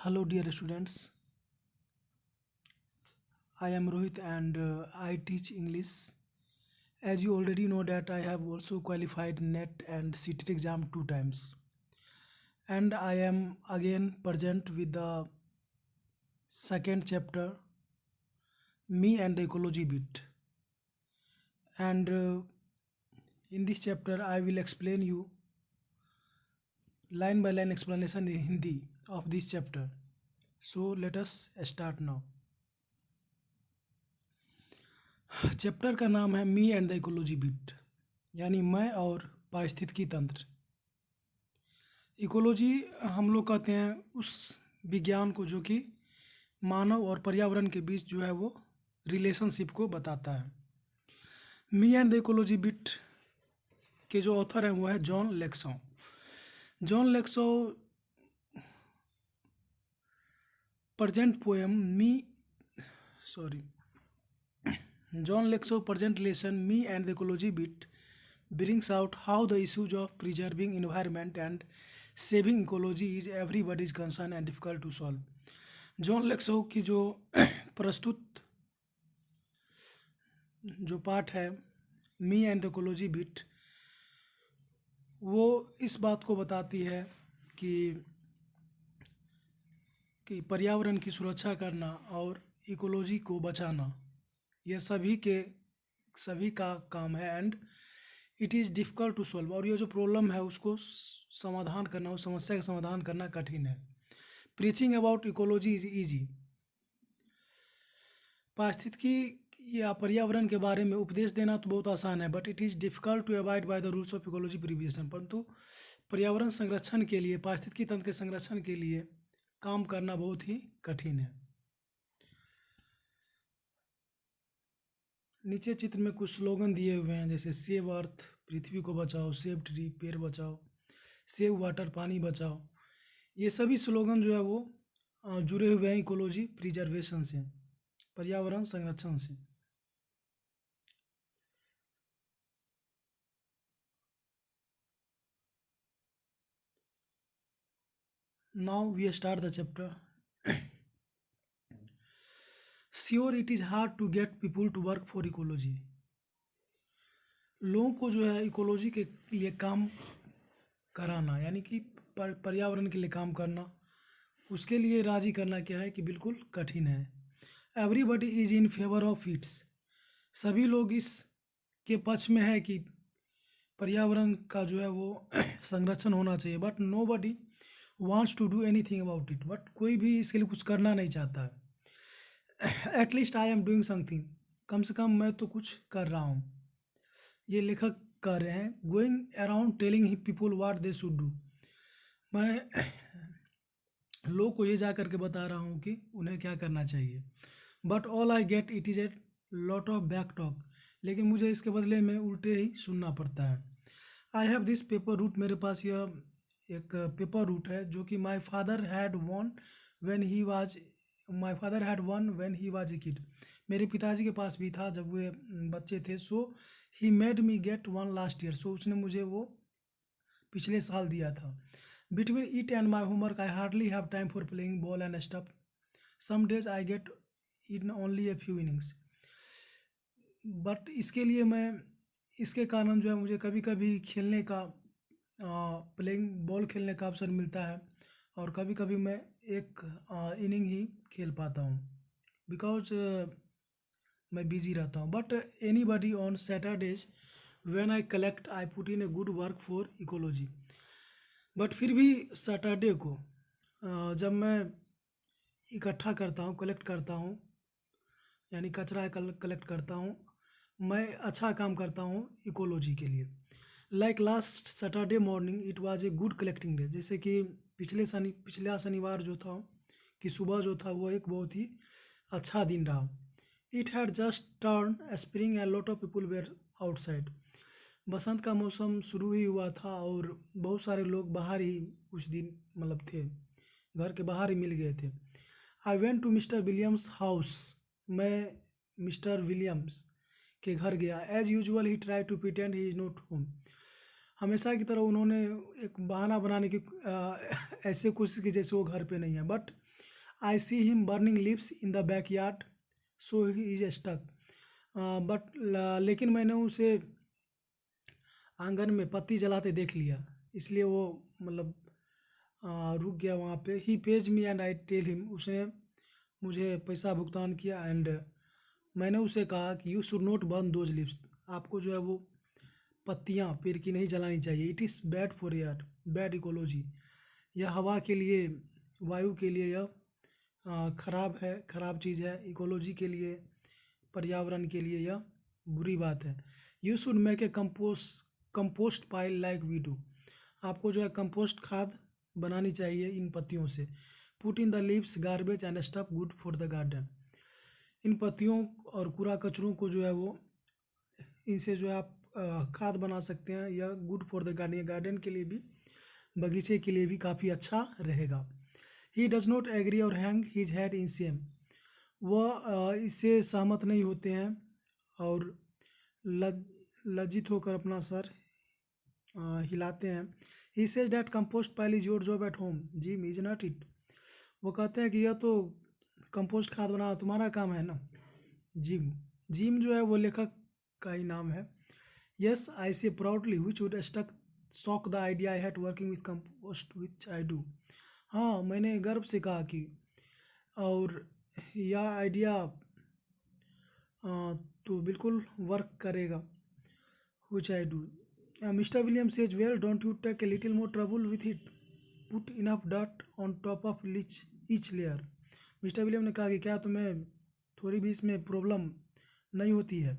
Hello, dear students. I am Rohit and I teach English. As you already know that I have also qualified NET and CTET exam 2 times. And I am again present with the second chapter, Me and the Ecology Bit. And in this chapter, I will explain you line by line explanation in Hindi of this chapter. So let us start now. Chapter का नाम है me and the ecology bit, यानी मैं और पारिस्थितिकी तंत्र। Ecology हम लोग कहते हैं उस विज्ञान को जो कि मानव और पर्यावरण के बीच जो है वो रिलेशनशिप को बताता है। Me and the ecology bit के जो ऑथर हैं वो है John Lexau. John Lexau present poem John Lexow present lesson Me and the Ecology Bit brings out how the issues of preserving environment and saving ecology is everybody's concern and difficult to solve. John Lexau की जो प्रस्तुत जो पाठ है me and the ecology bit, वो इस बात को बताती है कि पर्यावरण की सुरक्षा करना और इकोलॉजी को बचाना यह सभी का काम है and it is difficult to solve. और ये जो प्रॉब्लम है उसको समाधान करना, उस समस्या का समाधान करना कठिन है। Preaching about ecology is easy. पारिस्थितिकी या पर्यावरण के बारे में उपदेश देना तो बहुत आसान है, but it is difficult to avoid by the rules of ecology preservation. परंतु पर्यावरण संरक्षण के लिए, पारिस्थितिकी तंत्र के संरक्षण के लिए काम करना बहुत ही कठिन है। नीचे चित्र में कुछ स्लोगन दिए हुए हैं, जैसे सेव अर्थ, पृथ्वी को बचाओ, सेव ट्री, पेड़ बचाओ, सेव वाटर, पानी बचाओ। ये सभी स्लोगन जो है वो जुड़े हुए हैं इकोलॉजी प्रिजर्वेशन से, पर्यावरण संरक्षण से। Now we start the chapter. Sure it is hard to get people to work for ecology. लोगों को जो है इकोलॉजी के लिए काम कराना, यानी कि पर्यावरण के लिए काम करना, उसके लिए राज़ी करना क्या है कि बिल्कुल कठिन है। Everybody is in favour of its. सभी लोग इस के पक्ष में है कि पर्यावरण का जो है वो संरक्षण होना चाहिए, but nobody wants to do anything about it. But कोई भी इसके लिए कुछ करना नहीं चाहता है। At least I am doing something. कम से कम मैं तो कुछ कर रहा हूँ। ये लेखक कह रहे हैं, going around telling he people what they should do. मैं लोग को ये जा करके बता रहा हूँ कि उन्हें क्या करना चाहिए। But all I get it is a lot of back talk. लेकिन मुझे इसके बदले में उल्टे ही सुनना पड़ता है। I have this paper route. मेरे पास यह एक पेपर रूट है जो कि my father had one when he was a kid. मेरे पिताजी के पास भी था जब वे बच्चे थे। So he made me get one last year. सो उसने मुझे वो पिछले साल दिया था। Between it and my homework I hardly have time for playing ball and stuff. Some days I get in only a few innings. But इसके कारण जो है मुझे कभी कभी खेलने का, प्लेइंग बॉल खेलने का अवसर मिलता है, और कभी कभी मैं एक इनिंग ही खेल पाता हूँ बिकॉज मैं बिजी रहता हूँ। But any buddy on Saturdays when I collect I put in a good work for ecology. But फिर भी सैटरडे को जब मैं इकट्ठा करता हूँ, कलेक्ट करता हूँ, यानी कचरा कलेक्ट करता हूँ, मैं अच्छा काम करता हूँ इकोलॉजी के लिए। Like last Saturday morning it was a good collecting day. जैसे कि पिछला शनिवार जो था कि सुबह जो था वो एक बहुत ही अच्छा दिन रहा। It had just turn spring and lot of people were outside. बसंत का मौसम शुरू ही हुआ था और बहुत सारे लोग बाहर ही उस दिन मतलब थे, घर के बाहर ही मिल गए थे। I went to mister Williams house. मैं मिस्टर विलियम्स के घर गया। As usual he try to pretend he is not home. हमेशा की तरह उन्होंने एक बहाना बनाने की ऐसे कोशिश की जैसे वो घर पे नहीं है। But I see him burning leaves in the backyard, so he is stuck. But लेकिन मैंने उसे आंगन में पत्ती जलाते देख लिया, इसलिए वो मतलब रुक गया वहाँ पे. He pays me and I tell him, उसने मुझे पैसा भुगतान किया. एंड मैंने उसे कहा कि you should not burn those leaves, आपको जो है वो पत्तियाँ पेड़ की नहीं जलानी चाहिए. It is bad for air, bad ecology, यह हवा के लिए, वायु के लिए यह खराब है, खराब चीज़ है. इकोलॉजी के लिए, पर्यावरण के लिए यह बुरी बात है. You should make a compost pile like we do, आपको जो है कंपोस्ट खाद बनानी चाहिए इन पत्तियों से. Put in the leaves garbage and stuff good for the garden, इन पत्तियों और कूड़ा कचरों को जो है वो, इनसे जो है आप खाद बना सकते हैं. यह good for the garden, garden के लिए भी, बगीचे के लिए भी काफ़ी अच्छा रहेगा. ही डज नॉट एग्री और hang his head in same, वह इससे सहमत नहीं होते हैं और लज्जित होकर अपना सर हिलाते हैं. He says that compost pile is your job at home gym is not it, वो कहते हैं कि यह तो कंपोस्ट खाद बनाना तुम्हारा काम है ना. जिम, जिम जो है वो लेखक का ही नाम है. Yes I say proudly which would stuck shock the idea I had working with compost which I do, हाँ मैंने गर्व से कहा कि, और यह आइडिया तो बिल्कुल वर्क करेगा. Which I do. Mr William says well don't you take a little more trouble with it, put enough dirt on top of each layer. Mr William ने कहा कि क्या तुम्हें थोड़ी भी इसमें प्रॉब्लम नहीं होती है.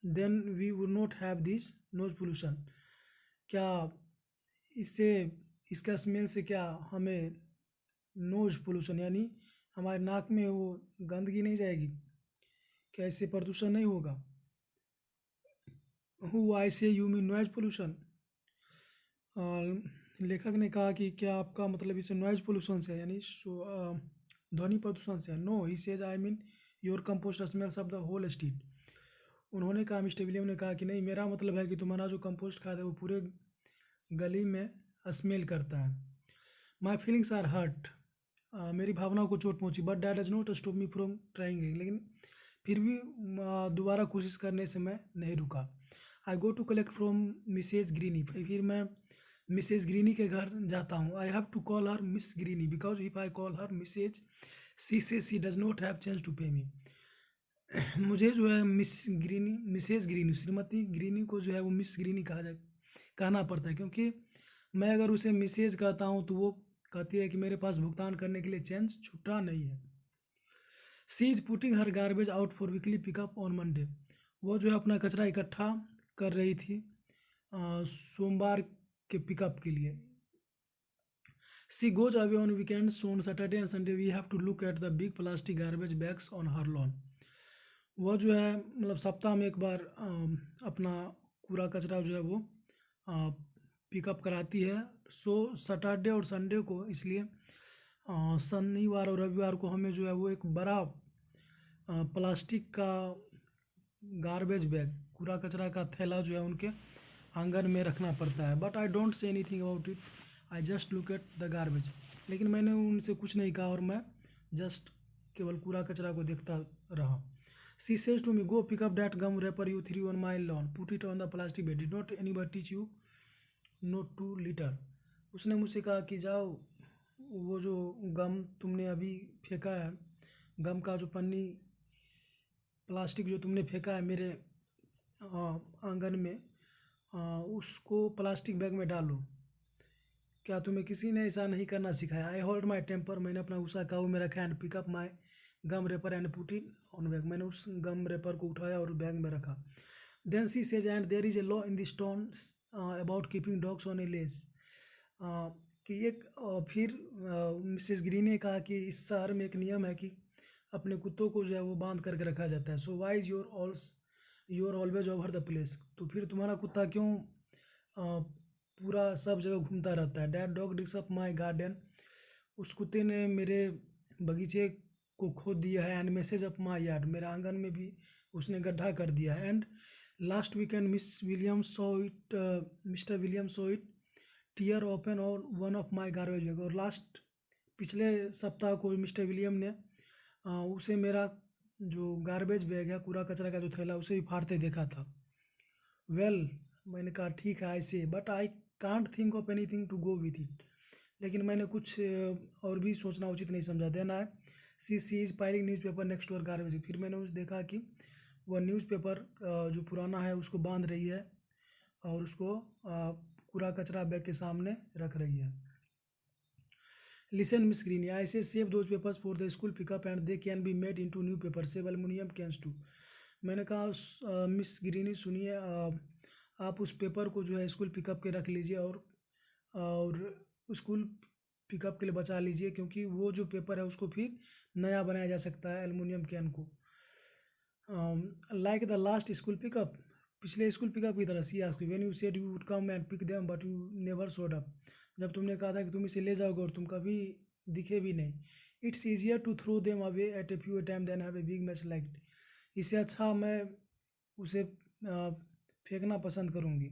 Then we would not have this noise pollution, क्या इससे, इसका स्मेल से क्या हमें नोज पोल्यूशन यानी हमारे नाक में वो गंदगी नहीं जाएगी, क्या इससे प्रदूषण नहीं होगा. Who I say you mean noise pollution, लेखक ने कहा कि क्या आपका मतलब इसे नॉइज पोल्यूशन से यानी ध्वनि प्रदूषण से. No he says I mean your compost smells of the whole street, उन्होंने कहा, मिस्टर विलियम ने कहा कि नहीं, मेरा मतलब है कि तुम्हारा जो कंपोस्ट खाद है वो पूरे गली में स्मेल करता है. माई फीलिंग्स आर हर्ट, मेरी भावनाओं को चोट पहुंची. But that does not stop me from trying, लेकिन फिर भी दोबारा कोशिश करने से मैं नहीं रुका. I go to collect from Mrs Greenie, फिर मैं मिसेज ग्रीनी के घर जाता हूँ. I have to call her Miss Greenie because if I call her Mrs she says she does not have chance to pay me. मुझे जो है Mrs greeny, Shrimati greeny को जो है वो मिस ग्रीनी कहना पड़ता है, क्योंकि मैं अगर उसे मिसेज कहता हूँ तो वो कहती है कि मेरे पास भुगतान करने के लिए चांस छुट्टा नहीं है. She is putting her garbage out for weekly pickup on Monday, वो जो है अपना कचरा इकट्ठा कर रही थी सोमवार के पिकअप के लिए. She goes away on weekends, on Saturday and Sunday we have to look at the big plastic garbage bags on her lawn. वह जो है मतलब सप्ताह में एक बार अपना कूड़ा कचरा जो है वो पिकअप कराती है. सैटरडे और संडे को, इसलिए शनिवार और रविवार को हमें जो है वो एक बड़ा प्लास्टिक का गार्बेज बैग, कूड़ा कचरा का थैला जो है उनके आंगन में रखना पड़ता है. But I don't say anything about it, I just look at the garbage, लेकिन मैंने उनसे कुछ नहीं कहा और मैं जस्ट केवल कूड़ा कचरा को देखता रहा. She says to me, go pick up that gum wrapper you threw on my lawn. Put it on the plastic bag. Did not anybody teach you not to litter? उसने मुझसे कहा कि जाओ वो जो गम तुमने अभी फेंका है, गम का जो पन्नी, प्लास्टिक जो तुमने फेंका है मेरे आंगन में, उसको प्लास्टिक बैग में डालो. क्या तुम्हें किसी ने ऐसा नहीं करना सिखाया. आई होल्ड माई टेम्पर, मैंने अपना गुस्सा काबू में रखा. And pick up my gum wrapper and put it on bag, मैंने उस गम रेपर को उठाया और बैग में रखा. Then she says and there is a law in this town about keeping dogs on a leash, कि एक फिर मिसेस ग्रीन ने कहा कि इस शहर में एक नियम है कि अपने कुत्तों को जो है वो बांध करके रखा जाता है. So why is your always over the place, तो फिर तुम्हारा कुत्ता क्यों पूरा सब जगह घूमता रहता है. That dog digs up my garden, उस कुत्ते ने मेरे बगीचे को खोद दिया है. And messes up my yard, मेरे आंगन में भी उसने गड्ढा कर दिया है. And last weekend Mr William saw it tear open और one of my garbage bag, और लास्ट पिछले सप्ताह को मिस्टर विलियम ने उसे मेरा जो गार्बेज बैग है, कूड़ा कचरा का जो थैला, उसे भी फाड़ते देखा था। वेल, मैंने कहा ठीक है, I say, but I can't think of anything to go with it. लेकिन मैंने कुछ और भी सोचना उचित नहीं समझा। Then I see is piling newspaper next to our garbage. फिर मैंने उसे देखा कि वह न्यूज़पेपर जो पुराना है उसको बांध रही है और उसको कूड़ा कचरा बैग के सामने रख रही है। Listen miss Greenie, I say save those papers for the school pick up and they can be made into new paper, save aluminium cans too. मैंने कहा मिस ग्रीनी सुनिए, आप उस पेपर को जो है स्कूल पिकअप के रख लीजिए और स्कूल पिकअप के लिए बचा लीजिए, क्योंकि वो जो पेपर है उसको फिर नया बनाया जा सकता है एल्युमिनियम कैन को। Like the last school pickup, पिछले स्कूल पिकअप की तरह। She asked when you said you would come and pick them but you never showed up, जब तुमने कहा था कि तुम इसे ले जाओगे और तुम कभी दिखे भी नहीं। It's easier to throw them away at a few time than have a big match like it, इससे अच्छा मैं उसे फेंकना पसंद करूँगी।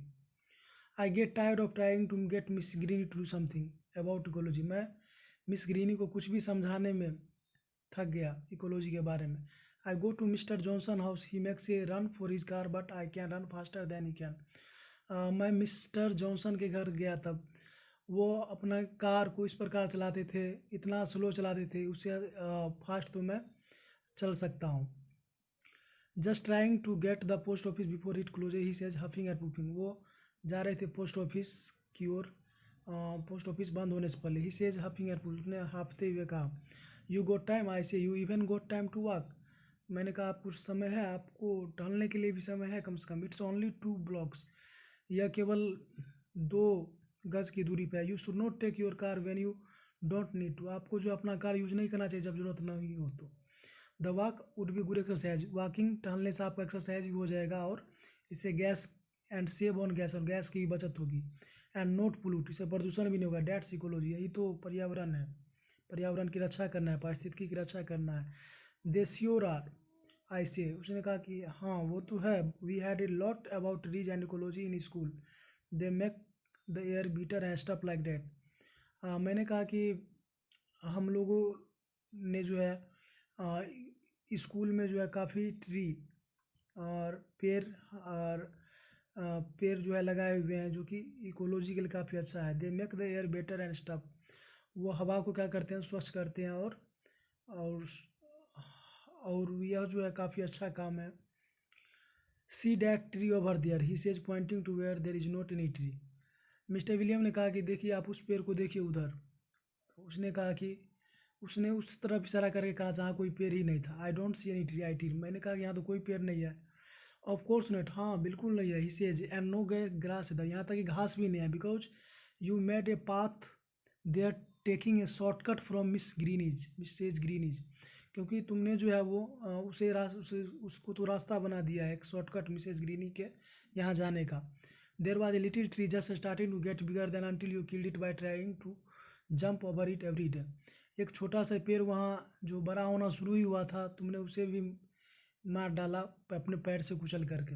I get tired of trying to get Miss Greenie to do something about ecology, मैं Miss Greenie को कुछ भी समझाने में थक गया इकोलॉजी के बारे में। I go to Mr Johnson house, he makes a run for his car but I can run faster than he can. मैं मिस्टर जॉनसन के घर गया तब वो अपना कार को इस प्रकार चलाते थे, इतना स्लो चलाते थे, उससे फास्ट तो मैं चल सकता हूँ। Just trying to get the post office before it close, he says huffing and puffing. वो जा रहे थे पोस्ट ऑफिस की ओर, पोस्ट ऑफिस बंद होने से पहले। ही सेज हफिंग एंड पुफिंग, उसने हाफते हुए कहा। You got time, I say you even got time to walk, मैंने कहा आप कुछ समय है, आपको टहलने के लिए भी समय है कम से कम। इट्स ओनली 2 blocks, यह केवल 2 गज की दूरी पे है। You should not take your car when you don't need to, आपको जो अपना कार यूज नहीं करना चाहिए जब जरूरत नहीं हो तो। The walk would be good exercise, walking टहलने से आपका एक्सरसाइज भी हो जाएगा और इससे gas and save on gas, और गैस की भी बचत होगी। एंड नॉट पोल्यूट, इससे प्रदूषण भी नहीं होगा। डेट्स इकोलॉजी, यही तो पर्यावरण है, पर्यावरण की रक्षा करना है, पारिस्थितिकी की रक्षा करना है। दे श्योर आर, आई से, उसने कहा कि हाँ वो तो है। We had a lot about trees and ecology in school, they make the air better and stuff like that. मैंने कहा कि हम लोगों ने जो है स्कूल में जो है काफ़ी ट्री और पेड़ जो है लगाए हुए हैं, जो कि इकोलॉजी के लिए काफ़ी अच्छा है। दे make the air better and stuff, वो हवा को क्या करते हैं, स्वच्छ करते हैं और और यह जो है काफ़ी अच्छा काम है। See that tree over there, he says pointing to where there is not any tree. Mr William ने कहा कि देखिए आप उस पेड़ को देखिए उधर। उसने कहा कि उसने उस तरफ इशारा करके कहा जहाँ कोई पेड़ ही नहीं था। I don't see any tree, I T, मैंने कहा कि यहाँ तो कोई पेड़ नहीं है। ऑफ कोर्स नॉट, हाँ बिल्कुल नहीं है। He says and no grass इधर, यहाँ तक कि घास भी नहीं है। Because you made a path they are taking a shortcut from Mrs Greenie's, क्योंकि तुमने जो है वो उसको तो रास्ता बना दिया है, एक शॉर्टकट मिसेज ग्रीनी के यहाँ जाने का। There was a little tree just starting to get bigger then until you killed it by trying to jump over it every day, एक छोटा सा पेड़ वहाँ जो बड़ा होना शुरू ही हुआ था, तुमने उसे भी मार डाला अपने पैर से कुचल करके।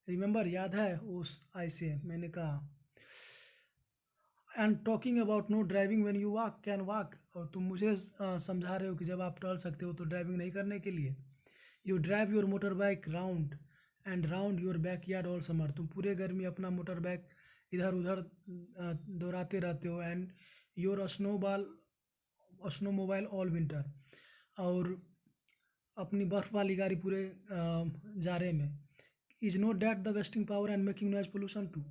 रिमेंबर, याद है उस आई से, मैंने कहा। And talking about no driving when you walk can walk, और तुम मुझे समझा रहे हो कि जब आप टहल सकते हो तो ड्राइविंग नहीं करने के लिए। You drive your motor bike round and round your back yard all summer, तुम पूरे गर्मी अपना मोटर बाइक इधर उधर दौड़ाते रहते हो। And your snowmobile all winter, और अपनी बर्फ वाली गाड़ी पूरे जाड़े में। Is not that the wasting power and making noise pollution too,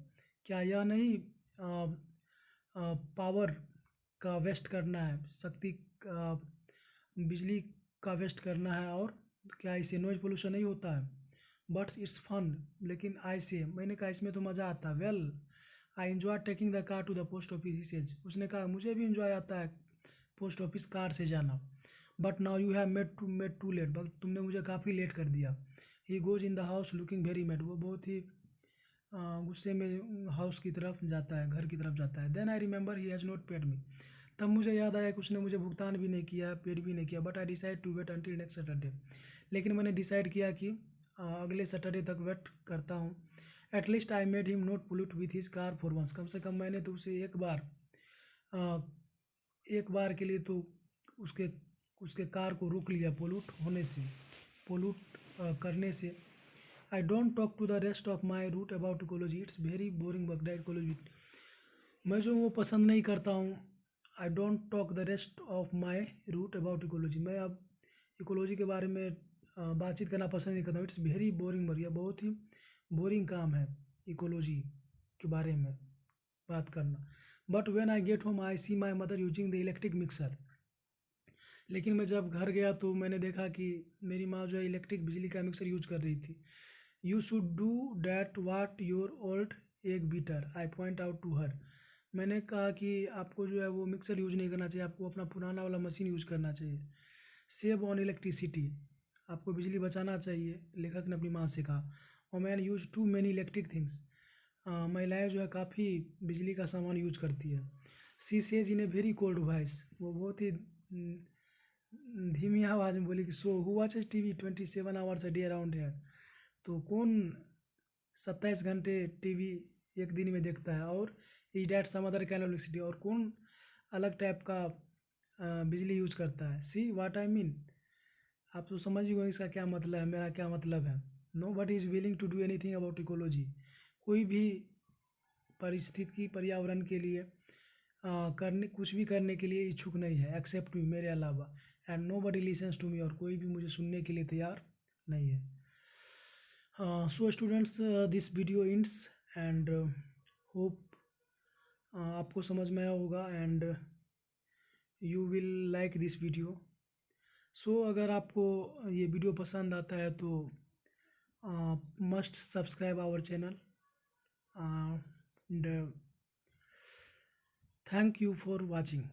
क्या यह नहीं पावर का वेस्ट करना है, शक्ति बिजली का वेस्ट करना है, और क्या इससे नॉइज पोल्यूशन नहीं होता है। बट्स इट्स फन, लेकिन आई से, मैंने कहा इसमें तो मज़ा आता है। Well, I enjoy taking the car to the post office, says, उसने कहा मुझे भी इन्जॉय आता है पोस्ट ऑफिस कार से जाना। But now you have made too late, but तुमने मुझे काफ़ी लेट कर दिया। He goes in the house looking very mad, वो बहुत ही गुस्से में हाउस की तरफ जाता है, घर की तरफ जाता है। Then I remember he has not paid me, तब मुझे याद आया कि उसने मुझे भुगतान भी नहीं किया, पेड भी नहीं किया। But I decide to wait until next Saturday, लेकिन मैंने डिसाइड किया कि अगले सैटरडे तक वेट करता हूँ। At least I made him not pollute with his car for once, कम से कम मैंने तो उसे एक बार एक बार के लिए तो उसके उसके कार को रोक लिया पोल्यूट करने से। I don't talk to the rest of my route about ecology, it's very boring बगडा इकोलॉजी। मैं जो वो पसंद नहीं करता हूँ। I don't talk the rest of my route about ecology, मैं अब इकोलॉजी के बारे में बातचीत करना पसंद नहीं करता हूँ। इट्स वेरी बोरिंग बढ़िया, बहुत ही बोरिंग काम है इकोलॉजी के बारे में बात करना। But when I get home I see my mother using the electric mixer. लेकिन मैं जब घर गया तो मैंने देखा कि मेरी माँ जो है इलेक्ट्रिक बिजली का मिक्सर यूज कर रही थी। You should do that what your old egg beater, I point out to her. मैंने कहा कि आपको जो है वो मिक्सर यूज नहीं करना चाहिए, आपको अपना पुराना वाला मशीन यूज करना चाहिए। सेव ऑन इलेक्ट्रिसिटी, आपको बिजली बचाना चाहिए, लेखक ने अपनी माँ से कहा। और man use too many electric things, महिलाएं जो है काफ़ी बिजली का सामान यूज करती है। She says in a very cold voice, वो बहुत ही धीमी आवाज़ में बोली कि so who watches TV 27 hours a day around hair. तो कौन 27 घंटे टीवी एक दिन में देखता है, और is that some other kind of electricity, और कौन अलग टाइप का बिजली यूज करता है। सी व्हाट आई मीन, आप तो समझ ही गए इसका क्या मतलब है, मेरा क्या मतलब है। No but is willing to do anything about ecology, कोई भी परिस्थिति पर्यावरण के लिए करने कुछ भी करने के लिए इच्छुक नहीं है, एक्सेप्ट मी, मेरे अलावा। And nobody listens to me, और कोई भी मुझे सुनने के लिए तैयार नहीं है। So students, this video ends and hope आपको समझ में आया होगा and you will like this video. So अगर आपको ये वीडियो पसंद आता है तो must subscribe our channel and thank you for watching.